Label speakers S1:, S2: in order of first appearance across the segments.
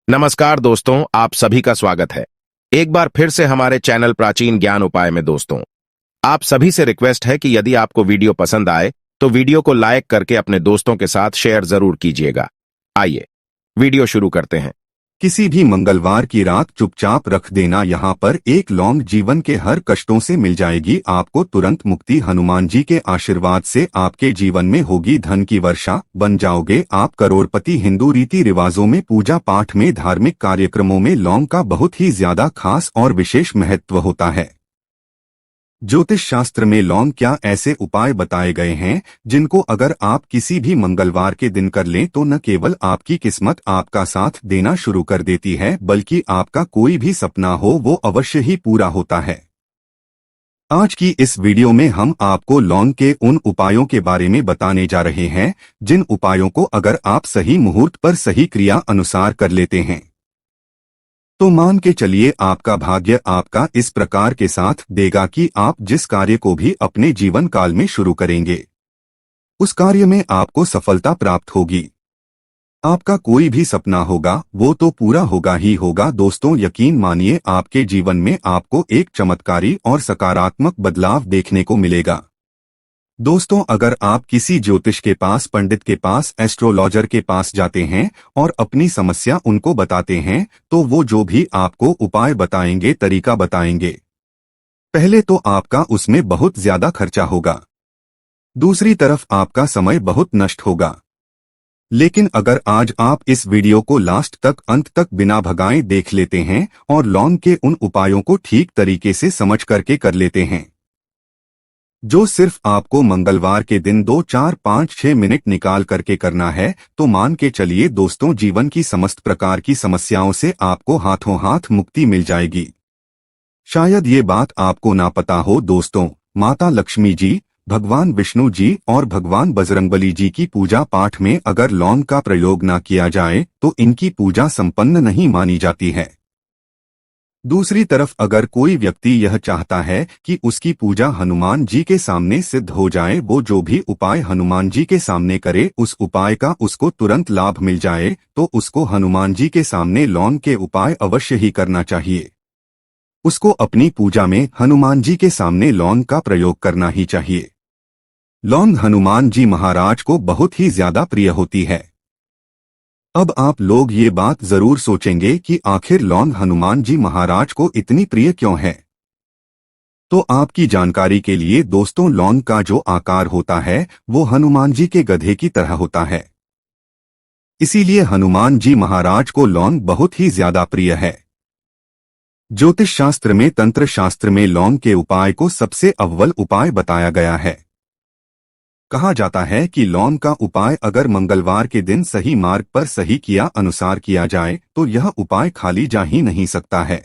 S1: नमस्कार दोस्तों, आप सभी का स्वागत है एक बार फिर से हमारे चैनल प्राचीन ज्ञान उपाय में। दोस्तों, आप सभी से रिक्वेस्ट है कि यदि आपको वीडियो पसंद आए तो वीडियो को लाइक करके अपने दोस्तों के साथ शेयर जरूर कीजिएगा। आइए वीडियो शुरू करते हैं।
S2: किसी भी मंगलवार की रात चुपचाप रख देना। यहाँ पर एक लौंग जीवन के हर कष्टों से मिल जाएगी आपको तुरंत मुक्ति। हनुमान जी के आशीर्वाद से आपके जीवन में होगी धन की वर्षा, बन जाओगे आप करोड़पति। हिंदू रीति रिवाजों में, पूजा पाठ में, धार्मिक कार्यक्रमों में लौंग का बहुत ही ज्यादा खास और विशेष महत्व होता है। ज्योतिष शास्त्र में लौंग क्या ऐसे उपाय बताए गए हैं जिनको अगर आप किसी भी मंगलवार के दिन कर लें तो न केवल आपकी किस्मत आपका साथ देना शुरू कर देती है, बल्कि आपका कोई भी सपना हो वो अवश्य ही पूरा होता है। आज की इस वीडियो में हम आपको लौंग के उन उपायों के बारे में बताने जा रहे हैं जिन उपायों को अगर आप सही मुहूर्त पर सही क्रिया अनुसार कर लेते हैं तो मान के चलिए आपका भाग्य आपका इस प्रकार के साथ देगा कि आप जिस कार्य को भी अपने जीवन काल में शुरू करेंगे उस कार्य में आपको सफलता प्राप्त होगी। आपका कोई भी सपना होगा वो तो पूरा होगा ही होगा। दोस्तों, यकीन मानिए आपके जीवन में आपको एक चमत्कारी और सकारात्मक बदलाव देखने को मिलेगा। दोस्तों, अगर आप किसी ज्योतिष के पास, पंडित के पास, एस्ट्रोलॉजर के पास जाते हैं और अपनी समस्या उनको बताते हैं तो वो जो भी आपको उपाय बताएंगे, तरीका बताएंगे, पहले तो आपका उसमें बहुत ज्यादा खर्चा होगा, दूसरी तरफ आपका समय बहुत नष्ट होगा। लेकिन अगर आज आप इस वीडियो को लास्ट तक, अंत तक बिना भगाए देख लेते हैं और लौंग के उन उपायों को ठीक तरीके से समझ करके कर लेते हैं जो सिर्फ आपको मंगलवार के दिन 2, 4, 5, 6 मिनट निकाल करके करना है, तो मान के चलिए दोस्तों, जीवन की समस्त प्रकार की समस्याओं से आपको हाथों हाथ मुक्ति मिल जाएगी। शायद ये बात आपको ना पता हो दोस्तों, माता लक्ष्मी जी, भगवान विष्णु जी और भगवान बजरंगबली जी की पूजा पाठ में अगर लौंग का प्रयोग ना किया जाए तो इनकी पूजा संपन्न नहीं मानी जाती है। दूसरी तरफ अगर कोई व्यक्ति यह चाहता है कि उसकी पूजा हनुमान जी के सामने सिद्ध हो जाए, वो जो भी उपाय हनुमान जी के सामने करे उस उपाय का उसको तुरंत लाभ मिल जाए, तो उसको हनुमान जी के सामने लौंग के उपाय अवश्य ही करना चाहिए। उसको अपनी पूजा में हनुमान जी के सामने लौंग का प्रयोग करना ही चाहिए। लौंग हनुमान जी महाराज को बहुत ही ज्यादा प्रिय होती है। अब आप लोग ये बात जरूर सोचेंगे कि आखिर लौंग हनुमान जी महाराज को इतनी प्रिय क्यों है। तो आपकी जानकारी के लिए दोस्तों, लौंग का जो आकार होता है वो हनुमान जी के गधे की तरह होता है। इसीलिए हनुमान जी महाराज को लौंग बहुत ही ज्यादा प्रिय है। ज्योतिष शास्त्र में, तंत्र शास्त्र में लौंग के उपाय को सबसे अव्वल उपाय बताया गया है। कहा जाता है कि लौंग का उपाय अगर मंगलवार के दिन सही मार्ग पर सही किया अनुसार किया जाए तो यह उपाय खाली जा ही नहीं सकता है।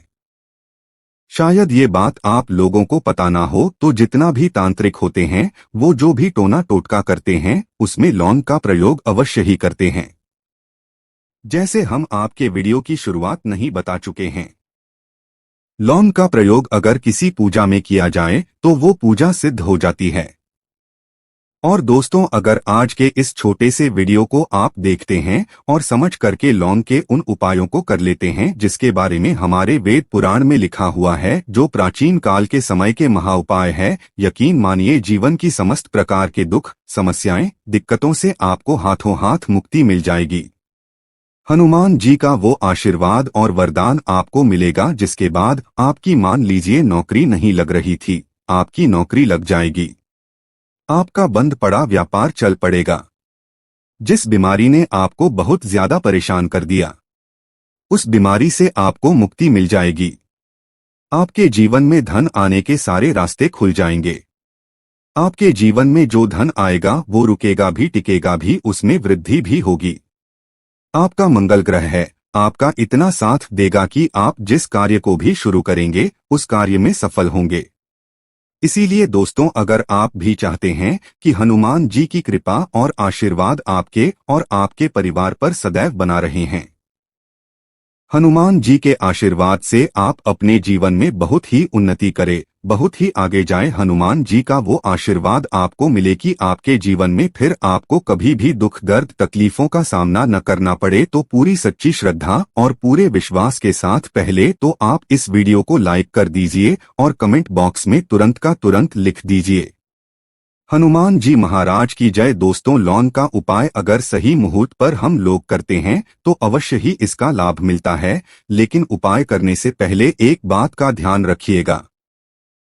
S2: शायद ये बात आप लोगों को पता ना हो, तो जितना भी तांत्रिक होते हैं वो जो भी टोना टोटका करते हैं उसमें लौंग का प्रयोग अवश्य ही करते हैं। जैसे हम आपके वीडियो की शुरुआत नहीं बता चुके हैं, लौंग का प्रयोग अगर किसी पूजा में किया जाए तो वो पूजा सिद्ध हो जाती है। और दोस्तों, अगर आज के इस छोटे से वीडियो को आप देखते हैं और समझ करके लौंग के उन उपायों को कर लेते हैं जिसके बारे में हमारे वेद पुराण में लिखा हुआ है, जो प्राचीन काल के समय के महाउपाय है, यकीन मानिए जीवन की समस्त प्रकार के दुख, समस्याएं, दिक्कतों से आपको हाथों हाथ मुक्ति मिल जाएगी। हनुमान जी का वो आशीर्वाद और वरदान आपको मिलेगा जिसके बाद आपकी, मान लीजिए नौकरी नहीं लग रही थी, आपकी नौकरी लग जाएगी। आपका बंद पड़ा व्यापार चल पड़ेगा। जिस बीमारी ने आपको बहुत ज्यादा परेशान कर दिया उस बीमारी से आपको मुक्ति मिल जाएगी। आपके जीवन में धन आने के सारे रास्ते खुल जाएंगे। आपके जीवन में जो धन आएगा वो रुकेगा भी, टिकेगा भी, उसमें वृद्धि भी होगी। आपका मंगल ग्रह है, आपका इतना साथ देगा कि आप जिस कार्य को भी शुरू करेंगे उस कार्य में सफल होंगे। इसीलिए दोस्तों, अगर आप भी चाहते हैं कि हनुमान जी की कृपा और आशीर्वाद आपके और आपके परिवार पर सदैव बना रहे हैं, हनुमान जी के आशीर्वाद से आप अपने जीवन में बहुत ही उन्नति करें, बहुत ही आगे जाएं। हनुमान जी का वो आशीर्वाद आपको मिले कि आपके जीवन में फिर आपको कभी भी दुख दर्द तकलीफों का सामना न करना पड़े। तो पूरी सच्ची श्रद्धा और पूरे विश्वास के साथ पहले तो आप इस वीडियो को लाइक कर दीजिए और कमेंट बॉक्स में तुरंत का तुरंत लिख दीजिए, हनुमान जी महाराज की जय। दोस्तों, लॉन का उपाय अगर सही मुहूर्त पर हम लोग करते हैं तो अवश्य ही इसका लाभ मिलता है, लेकिन उपाय करने से पहले एक बात का ध्यान रखिएगा।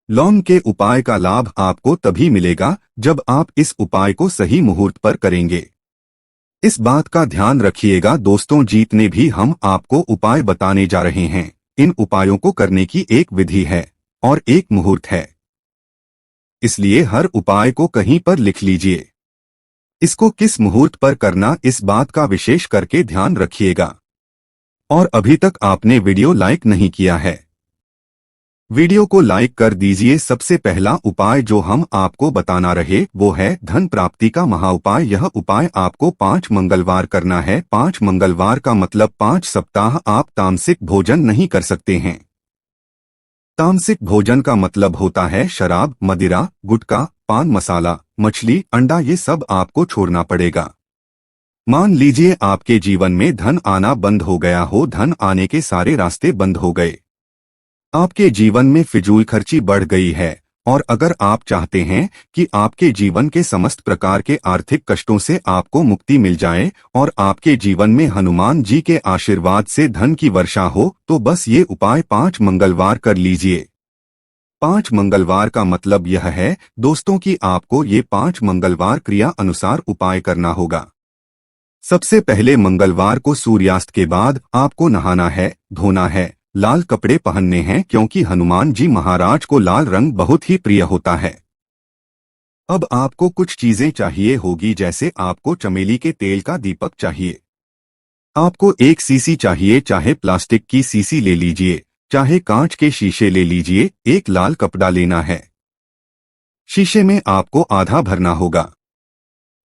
S2: लॉन के उपाय का लाभ आपको तभी मिलेगा जब आप इस उपाय को सही मुहूर्त पर करेंगे। इस बात का ध्यान रखिएगा दोस्तों, जितने भी हम आपको उपाय बताने जा रहे हैं, इन उपायों को करने की एक विधि है और एक मुहूर्त है, इसलिए हर उपाय को कहीं पर लिख लीजिए। इसको किस मुहूर्त पर करना, इस बात का विशेष करके ध्यान रखिएगा। और अभी तक आपने वीडियो लाइक नहीं किया है, वीडियो को लाइक कर दीजिए। सबसे पहला उपाय जो हम आपको बताना रहे वो है धन प्राप्ति का महाउपाय। यह उपाय आपको 5 मंगलवार करना है। 5 मंगलवार का मतलब 5 सप्ताह आप तामसिक भोजन नहीं कर सकते हैं। तामसिक भोजन का मतलब होता है शराब, मदिरा, गुटखा, पान मसाला, मछली, अंडा, ये सब आपको छोड़ना पड़ेगा। मान लीजिए आपके जीवन में धन आना बंद हो गया हो, धन आने के सारे रास्ते बंद हो गए, आपके जीवन में फिजूल खर्ची बढ़ गई है, और अगर आप चाहते हैं कि आपके जीवन के समस्त प्रकार के आर्थिक कष्टों से आपको मुक्ति मिल जाए और आपके जीवन में हनुमान जी के आशीर्वाद से धन की वर्षा हो, तो बस ये उपाय 5 मंगलवार कर लीजिए। 5 मंगलवार का मतलब यह है दोस्तों कि आपको ये 5 मंगलवार क्रिया अनुसार उपाय करना होगा। सबसे पहले मंगलवार को सूर्यास्त के बाद आपको नहाना है, धोना है, लाल कपड़े पहनने हैं, क्योंकि हनुमान जी महाराज को लाल रंग बहुत ही प्रिय होता है। अब आपको कुछ चीजें चाहिए होगी, जैसे आपको चमेली के तेल का दीपक चाहिए, आपको एक सीसी चाहिए, चाहे प्लास्टिक की सीसी ले लीजिए, चाहे कांच के शीशे ले लीजिए, एक लाल कपड़ा लेना है, शीशे में आपको आधा भरना होगा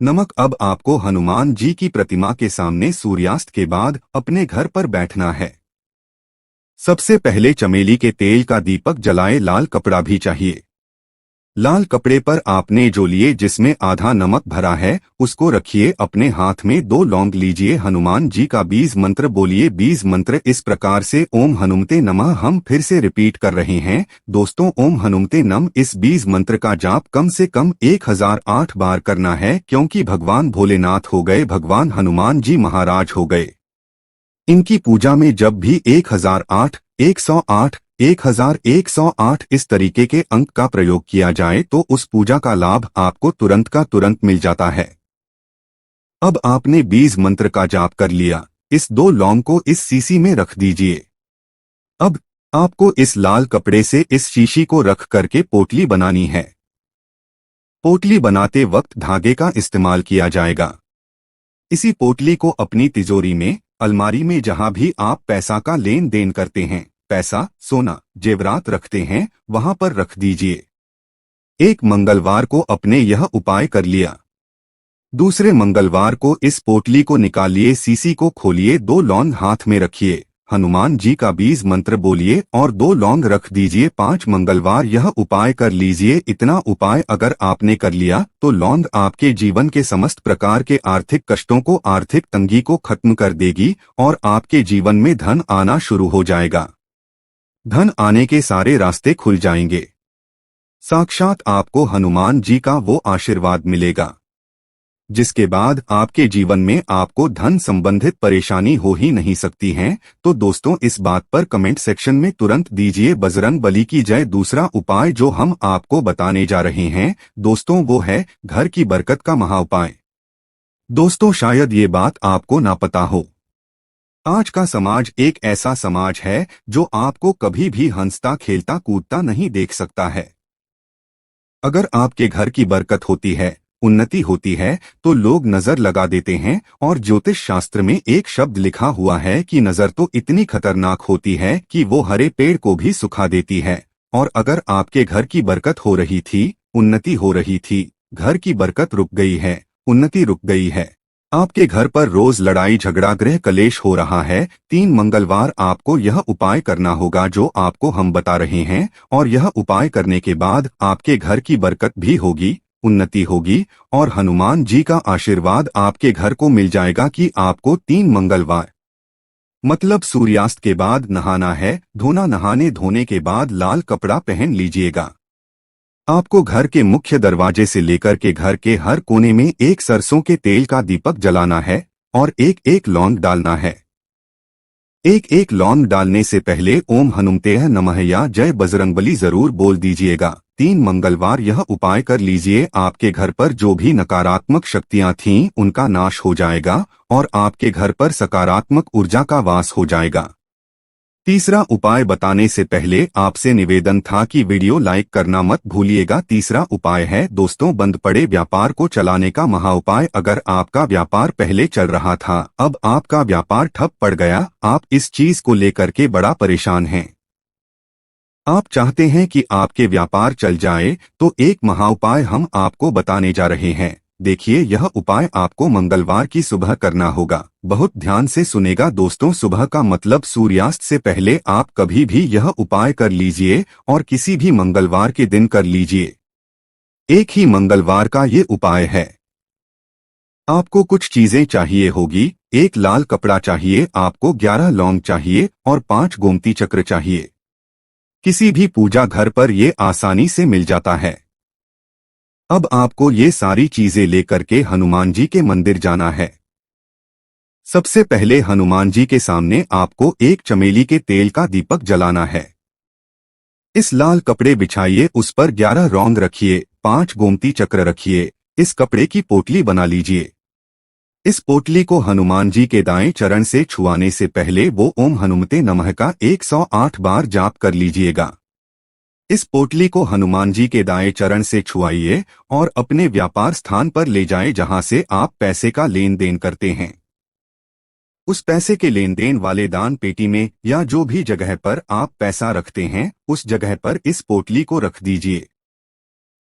S2: नमक। अब आपको हनुमान जी की प्रतिमा के सामने सूर्यास्त के बाद अपने घर पर बैठना है। सबसे पहले चमेली के तेल का दीपक जलाए, लाल कपड़ा भी चाहिए। लाल कपड़े पर आपने जो लिए जिसमें आधा नमक भरा है उसको रखिए। अपने हाथ में 2 लौंग लीजिए, हनुमान जी का बीज मंत्र बोलिए। बीज मंत्र इस प्रकार से ओम हनुमते नमः। हम फिर से रिपीट कर रहे हैं दोस्तों, ओम हनुमते नम। इस बीज मंत्र का जाप कम से कम 1008 बार करना है, क्योंकि भगवान भोलेनाथ हो गए, भगवान हनुमान जी महाराज हो गए। इनकी पूजा में जब भी 1008, 108, 1108 इस तरीके के अंक का प्रयोग किया जाए तो उस पूजा का लाभ आपको तुरंत का तुरंत मिल जाता है। अब आपने बीज मंत्र का जाप कर लिया, इस 2 लौंग को इस सीसी में रख दीजिए। अब आपको इस लाल कपड़े से इस शीशी को रख करके पोटली बनानी है। पोटली बनाते वक्त धागे का इस्तेमाल किया जाएगा। इसी पोटली को अपनी तिजोरी में, अलमारी में, जहां भी आप पैसा का लेन देन करते हैं, पैसा, सोना, जेवरात रखते हैं, वहां पर रख दीजिए। एक मंगलवार को अपने यह उपाय कर लिया। दूसरे मंगलवार को इस पोटली को निकालिए, सीसी को खोलिए, 2 लौंग हाथ में रखिए, हनुमान जी का बीज मंत्र बोलिए और 2 लौंग रख दीजिए। 5 मंगलवार यह उपाय कर लीजिए। इतना उपाय अगर आपने कर लिया तो लौंग आपके जीवन के समस्त प्रकार के आर्थिक कष्टों को, आर्थिक तंगी को खत्म कर देगी और आपके जीवन में धन आना शुरू हो जाएगा। धन आने के सारे रास्ते खुल जाएंगे। साक्षात आपको हनुमान जी का वो आशीर्वाद मिलेगा जिसके बाद आपके जीवन में आपको धन संबंधित परेशानी हो ही नहीं सकती है। तो दोस्तों, इस बात पर कमेंट सेक्शन में तुरंत दीजिए बजरंग बली की जय। दूसरा उपाय जो हम आपको बताने जा रहे हैं दोस्तों वो है घर की बरकत का महाउपाय। दोस्तों, शायद ये बात आपको ना पता हो, आज का समाज एक ऐसा समाज है जो आपको कभी भी हंसता खेलता कूदता नहीं देख सकता है। अगर आपके घर की बरकत होती है, उन्नति होती है, तो लोग नजर लगा देते हैं। और ज्योतिष शास्त्र में एक शब्द लिखा हुआ है कि नजर तो इतनी खतरनाक होती है कि वो हरे पेड़ को भी सुखा देती है। और अगर आपके घर की बरकत हो रही थी, उन्नति हो रही थी, घर की बरकत रुक गई है, उन्नति रुक गई है, आपके घर पर रोज लड़ाई झगड़ा गृह कलेश हो रहा है, 3 मंगलवार आपको यह उपाय करना होगा जो आपको हम बता रहे हैं, और यह उपाय करने के बाद आपके घर की बरकत भी होगी, उन्नति होगी, और हनुमान जी का आशीर्वाद आपके घर को मिल जाएगा कि आपको 3 मंगलवार मतलब सूर्यास्त के बाद नहाना है, धोना, नहाने धोने के बाद लाल कपड़ा पहन लीजिएगा। आपको घर के मुख्य दरवाजे से लेकर के घर के हर कोने में एक सरसों के तेल का दीपक जलाना है और एक एक लौंग डालना है। एक एक लौंग डालने से पहले ओम हनुमतेह नमः या जय बजरंगबली जरूर बोल दीजिएगा। 3 मंगलवार यह उपाय कर लीजिए, आपके घर पर जो भी नकारात्मक शक्तियां थीं उनका नाश हो जाएगा और आपके घर पर सकारात्मक ऊर्जा का वास हो जाएगा। तीसरा उपाय बताने से पहले आपसे निवेदन था कि वीडियो लाइक करना मत भूलिएगा। तीसरा उपाय है दोस्तों, बंद पड़े व्यापार को चलाने का महाउपाय। अगर आपका व्यापार पहले चल रहा था, अब आपका व्यापार ठप पड़ गया, आप इस चीज को लेकर के बड़ा परेशान हैं, आप चाहते हैं कि आपके व्यापार चल जाए, तो एक महाउपाय हम आपको बताने जा रहे हैं। देखिए, यह उपाय आपको मंगलवार की सुबह करना होगा। बहुत ध्यान से सुनेगा दोस्तों, सुबह का मतलब सूर्यास्त से पहले आप कभी भी यह उपाय कर लीजिए और किसी भी मंगलवार के दिन कर लीजिए। एक ही मंगलवार का ये उपाय है। आपको कुछ चीजें चाहिए होगी। एक लाल कपड़ा चाहिए, आपको 11 लौंग चाहिए और 5 गोमती चक्र चाहिए। किसी भी पूजा घर पर ये आसानी से मिल जाता है। अब आपको ये सारी चीजें लेकर के हनुमान जी के मंदिर जाना है। सबसे पहले हनुमान जी के सामने आपको एक चमेली के तेल का दीपक जलाना है। इस लाल कपड़े बिछाइए, उस पर 11 लौंग रखिए, 5 गोमती चक्र रखिए। इस कपड़े की पोटली बना लीजिए। इस पोटली को हनुमान जी के दाएं चरण से छुआने से पहले वो ओम हनुमते नमः का 108 बार जाप कर लीजिएगा। इस पोटली को हनुमान जी के दाएं चरण से छुआइए और अपने व्यापार स्थान पर ले जाएं जहां से आप पैसे का लेन देन करते हैं। उस पैसे के लेन देन वाले दान पेटी में या जो भी जगह पर आप पैसा रखते हैं, उस जगह पर इस पोटली को रख दीजिए।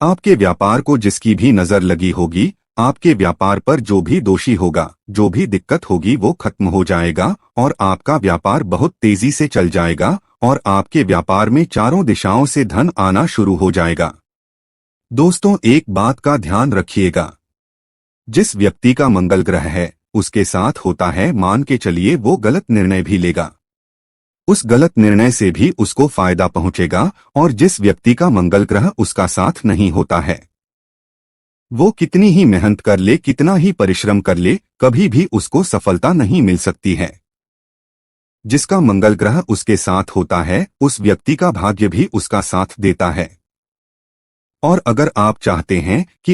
S2: आपके व्यापार को जिसकी भी नजर लगी होगी, आपके व्यापार पर जो भी दोषी होगा, जो भी दिक्कत होगी, वो खत्म हो जाएगा और आपका व्यापार बहुत तेजी से चल जाएगा और आपके व्यापार में चारों दिशाओं से धन आना शुरू हो जाएगा। दोस्तों, एक बात का ध्यान रखिएगा, जिस व्यक्ति का मंगल ग्रह है उसके साथ होता है, मान के चलिए वो गलत निर्णय भी लेगा, उस गलत निर्णय से भी उसको फायदा पहुंचेगा। और जिस व्यक्ति का मंगल ग्रह उसका साथ नहीं होता है, वो कितनी ही मेहनत कर ले, कितना ही परिश्रम कर ले, कभी भी उसको सफलता नहीं मिल सकती है। जिसका मंगल ग्रह उसके साथ होता है, उस व्यक्ति का भाग्य भी उसका साथ देता है। और अगर आप चाहते हैं कि